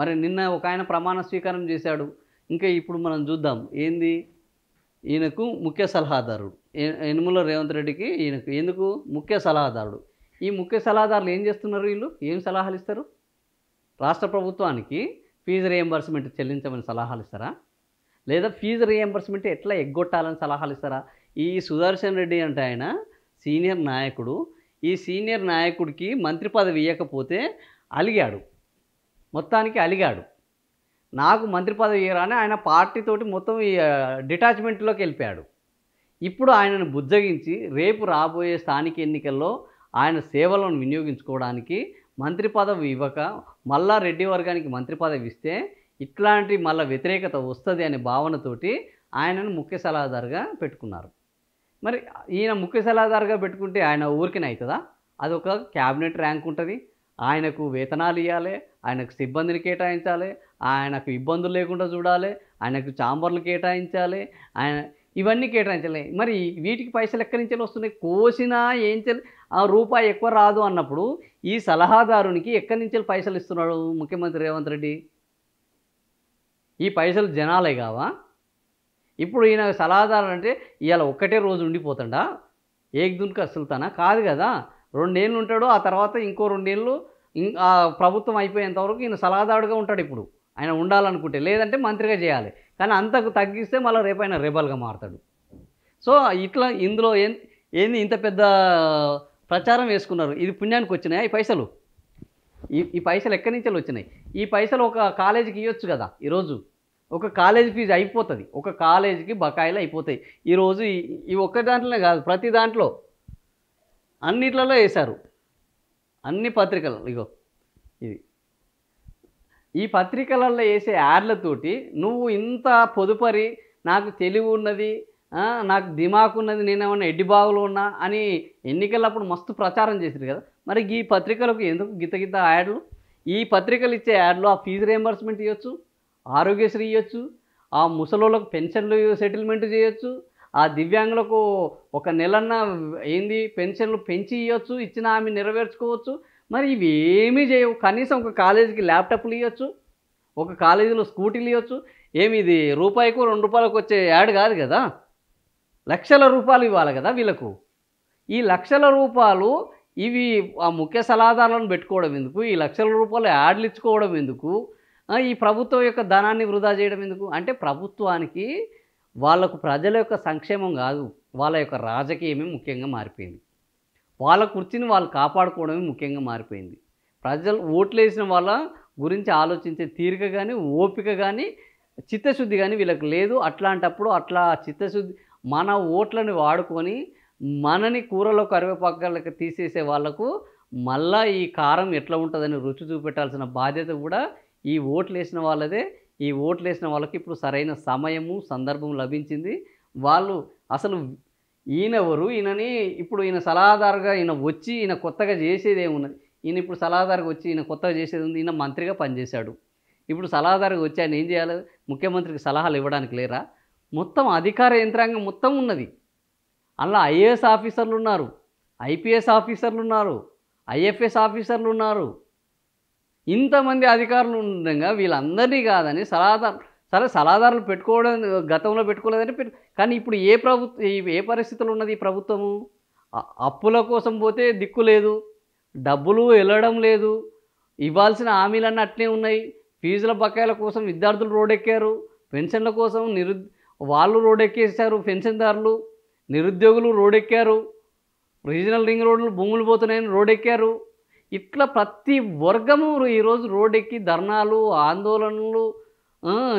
మరి నిన్న ఒక ఆయన ప్రమాణ స్వీకారం చేశాడు. ఇంకా ఇప్పుడు మనం చూద్దాం ఏంది, ఈయనకు ముఖ్య సలహాదారుడు యనుమల రేవంత్ రెడ్డికి ఈయనకు ఎందుకు ముఖ్య సలహాదారుడు. ఈ ముఖ్య సలహాదారులు ఏం చేస్తున్నారు? వీళ్ళు ఏం సలహాలు ఇస్తారు? రాష్ట్ర ప్రభుత్వానికి ఫీజు రియంబర్స్మెంట్ చెల్లించమని సలహాలు ఇస్తారా? లేదా ఫీజు రియంబర్స్మెంట్ ఎట్లా ఎగ్గొట్టాలని సలహాలు ఇస్తారా? ఈ సుదర్శన్ రెడ్డి అంటే ఆయన సీనియర్ నాయకుడు. ఈ సీనియర్ నాయకుడికి మంత్రి పదవి ఇవ్వకపోతే అలిగాడు, మొత్తానికి అలిగాడు. నాకు మంత్రి పదవి ఇవ్వరాని ఆయన పార్టీతోటి మొత్తం ఈ డిటాచ్మెంట్లోకి వెళ్ళిపోయాడు. ఇప్పుడు ఆయనను బుజ్జగించి రేపు రాబోయే స్థానిక ఎన్నికల్లో ఆయన సేవలను వినియోగించుకోవడానికి మంత్రి పదవి ఇవ్వక మళ్ళా రెడ్డి వర్గానికి మంత్రి పదవి ఇస్తే ఇట్లాంటి మళ్ళీ వ్యతిరేకత వస్తుంది అనే భావనతోటి ఆయనను ముఖ్య సలహాదారుగా పెట్టుకున్నారు. మరి ఈయన ముఖ్య సలహాదారుగా పెట్టుకుంటే ఆయన ఊరికినే అవుతుందా? అది ఒక క్యాబినెట్ ర్యాంక్ ఉంటుంది. ఆయనకు వేతనాలు ఇవ్వాలి, ఆయనకు సిబ్బందిని కేటాయించాలి, ఆయనకు ఇబ్బందులు లేకుండా చూడాలి, ఆయనకు ఛాంబర్లు కేటాయించాలి, ఆయన ఇవన్నీ కేటాయించాలి. మరి వీటికి పైసలు ఎక్కడి నుంచి వస్తున్నాయి? కోసినా ఏం ఆ రూపాయి ఎక్కువ రాదు అన్నప్పుడు ఈ సలహాదారునికి ఎక్కడి నుంచి పైసలు ఇస్తున్నాడు ముఖ్యమంత్రి రేవంత్ రెడ్డి? ఈ పైసలు జనాలే కావా? ఇప్పుడు ఈయన సలహాదారు అంటే ఇవాళ ఒక్కటే రోజు ఉండిపోతాడా? ఏకదున్కా సుల్తానా? కాదు కదా. 2 ఏళ్ళు ఉంటాడు, ఆ తర్వాత ఇంకో 2 ఏళ్ళు ప్రభుత్వం అయిపోయేంత వరకు ఈయన సలహాదారుడుగా ఉంటాడు. ఇప్పుడు ఆయన ఉండాలనుకుంటే, లేదంటే మంత్రిగా చేయాలి. కానీ అంతకు తగ్గిస్తే మళ్ళీ రేపు ఆయన రెబల్గా మారుతాడు. సో ఇట్లా ఇందులో ఏంది ఇంత పెద్ద ప్రచారం వేసుకున్నారు. ఇది పుణ్యానికి వచ్చినాయి ఈ పైసలు. ఈ పైసలు ఎక్కడి నుంచి వచ్చినాయి? ఈ పైసలు ఒక కాలేజీకి ఇవ్వచ్చు కదా. ఈరోజు ఒక కాలేజీ ఫీజు అయిపోతుంది, ఒక కాలేజీకి బకాయిలు అయిపోతాయి. ఈరోజు ఈ ఒక్క దాంట్లోనే కాదు, ప్రతి దాంట్లో అన్నిట్లలో వేశారు. అన్ని పత్రికలు ఇగో ఇది ఈ పత్రికలలో వేసే యాడ్లతోటి నువ్వు ఇంత పొదుపరి నాకు తెలివి ఉన్నది, నాకు దిమాకు ఉన్నది, నేనేమన్నా ఎడ్డిబాగులు ఉన్నా అని ఎన్నికలప్పుడు మస్తు ప్రచారం చేశారు కదా. మరి ఈ పత్రికలకు ఎందుకు గిత్త యాడ్లు? ఈ పత్రికలు ఇచ్చే యాడ్లు ఆ ఫీజు రియంబర్స్మెంట్ ఇవ్వచ్చు, ఆరోగ్యశ్రీ ఇవ్వచ్చు, ఆ ముసలోళ్ళకు పెన్షన్లు సెటిల్మెంట్ చేయొచ్చు, ఆ దివ్యాంగులకు ఒక నెలన్న ఏంది పెన్షన్లు పెంచి ఇవ్వచ్చు, ఇచ్చిన ఆమె నెరవేర్చుకోవచ్చు. మరి ఇవి ఏమీ చేయవు. కనీసం ఒక కాలేజీకి ల్యాప్టాప్లు ఇవ్వచ్చు, ఒక కాలేజీలో స్కూటీలు ఇవ్వచ్చు. ఏమి ఇది రూపాయికు 2 రూపాయలకు వచ్చే యాడ్ కాదు కదా. లక్షల రూపాయలు ఇవ్వాలి కదా వీళ్ళకు. ఈ లక్షల రూపాయలు ఇవి ఆ ముఖ్య సలహాదారులను పెట్టుకోవడం ఎందుకు? ఈ లక్షల రూపాయలు యాడ్లు ఇచ్చుకోవడం ఎందుకు? ఈ ప్రభుత్వం యొక్క ధనాన్ని వృధా చేయడం ఎందుకు? అంటే ప్రభుత్వానికి వాళ్ళకు ప్రజల యొక్క సంక్షేమం కాదు, వాళ్ళ యొక్క రాజకీయమే ముఖ్యంగా మారిపోయింది. వాళ్ళ కుర్చీని వాళ్ళు కాపాడుకోవడమే ముఖ్యంగా మారిపోయింది. ప్రజలు ఓట్లేసిన వాళ్ళ గురించి ఆలోచించే తీరిక కానీ, ఓపిక కానీ, చిత్తశుద్ధి కానీ వీళ్ళకి లేదు. అట్లాంటప్పుడు అట్లా చిత్తశుద్ధి మన ఓట్లను వాడుకొని మనని కూరలో కరివేపాకులకు తీసేసే వాళ్లకు మళ్ళా ఈ కారం ఎట్లా ఉంటుందని రుచి చూపెట్టాల్సిన బాధ్యత కూడా ఈ ఓట్లు వేసిన వాళ్ళదే. ఈ ఓట్లు వేసిన వాళ్ళకి ఇప్పుడు సరైన సమయము సందర్భం లభించింది. వాళ్ళు అసలు ఈయనెవరు, ఈయనని ఇప్పుడు ఈయన సలహాదారుగా ఈయన వచ్చి ఈయన కొత్తగా చేసేది ఏమున్నది? ఈయన ఇప్పుడు సలహాదారుగా వచ్చి ఈయన కొత్తగా చేసేది ఉంది. ఈయన మంత్రిగా పనిచేశాడు. ఇప్పుడు సలహాదారుగా వచ్చి ఆయన ఏం చేయాలి? ముఖ్యమంత్రికి సలహాలు ఇవ్వడానికి లేరా? మొత్తం అధికార యంత్రాంగం మొత్తం ఉన్నది. అలా ఐఏఎస్ ఆఫీసర్లు ఉన్నారు, ఐపీఎస్ ఆఫీసర్లు ఉన్నారు, ఐఎఫ్ఎస్ ఆఫీసర్లు ఉన్నారు. ఇంతమంది అధికారులు ఉండగా వీళ్ళందరినీ కాదని సలహాదారులు పెట్టుకోవడం గతంలో పెట్టుకోలేదంటే కానీ ఇప్పుడు ఏ పరిస్థితులు ఉన్నది ఈ ప్రభుత్వము? అప్పుల కోసం పోతే దిక్కు లేదు, డబ్బులు వెళ్ళడం లేదు, ఇవ్వాల్సిన హామీలన్నీ అట్లే ఉన్నాయి. ఫీజుల బకాయిల కోసం విద్యార్థులు రోడ్డెక్కారు, పెన్షన్ల కోసం వాళ్ళు రోడ్డెక్కేశారు, పెన్షన్దారులు, నిరుద్యోగులు రోడ్డెక్కారు, రీజనల్ రింగ్ రోడ్లు భూములు పోతున్నాయని రోడ్డెక్కారు. ఇట్లా ప్రతి వర్గము ఈరోజు రోడ్డెక్కి ధర్నాలు, ఆందోళనలు,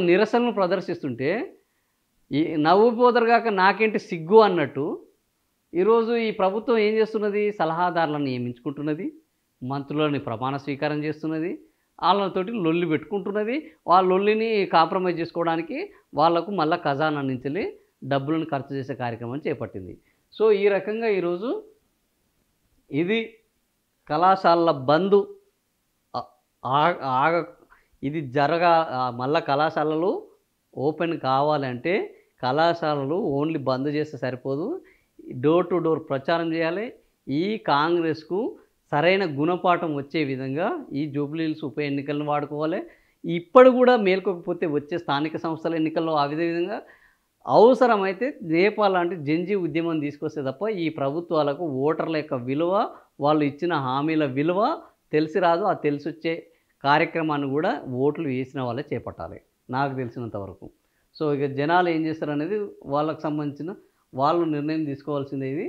నిరసనలు ప్రదర్శిస్తుంటే నవ్వుపోతారు కాక నాకేంటి సిగ్గు అన్నట్టు ఈరోజు ఈ ప్రభుత్వం ఏం చేస్తున్నది? సలహాదారులను నియమించుకుంటున్నది, మంత్రులని ప్రమాణ స్వీకారం చేస్తున్నది, వాళ్ళతోటి లొల్లి పెట్టుకుంటున్నది. వాళ్ళ లొల్లిని కాంప్రమైజ్ చేసుకోవడానికి వాళ్లకు మళ్ళీ ఖజానా నుంచి డబ్బులను ఖర్చు చేసే కార్యక్రమం చేపట్టింది. సో ఈ రకంగా ఈరోజు ఇది కళాశాలల బంద్ ఇది మళ్ళీ కళాశాలలు ఓపెన్ కావాలంటే కళాశాలలు ఓన్లీ బంద్ చేస్తే సరిపోదు, డోర్ టు డోర్ ప్రచారం చేయాలి. ఈ కాంగ్రెస్కు సరైన గుణపాఠం వచ్చే విధంగా ఈ జూబ్లీ హిల్స్ ఉప ఎన్నికలను వాడుకోవాలి. ఇప్పుడు కూడా మేల్కోకపోతే వచ్చే స్థానిక సంస్థల ఎన్నికల్లో ఆ విధంగా అవసరమైతే రేపా లాంటి జంజీ ఉద్యమం తీసుకొస్తే తప్ప ఈ ప్రభుత్వాలకు ఓటర్ల యొక్క విలువ, వాళ్ళు ఇచ్చిన హామీల విలువ తెలిసి రాదు. ఆ తెలిసొచ్చే కార్యక్రమాన్ని కూడా ఓట్లు వేసిన వాళ్ళే చేపట్టాలి నాకు తెలిసినంత వరకు. సో ఇక జనాలు ఏం చేస్తారనేది వాళ్ళకి సంబంధించిన వాళ్ళు నిర్ణయం తీసుకోవాల్సిందే ఇది.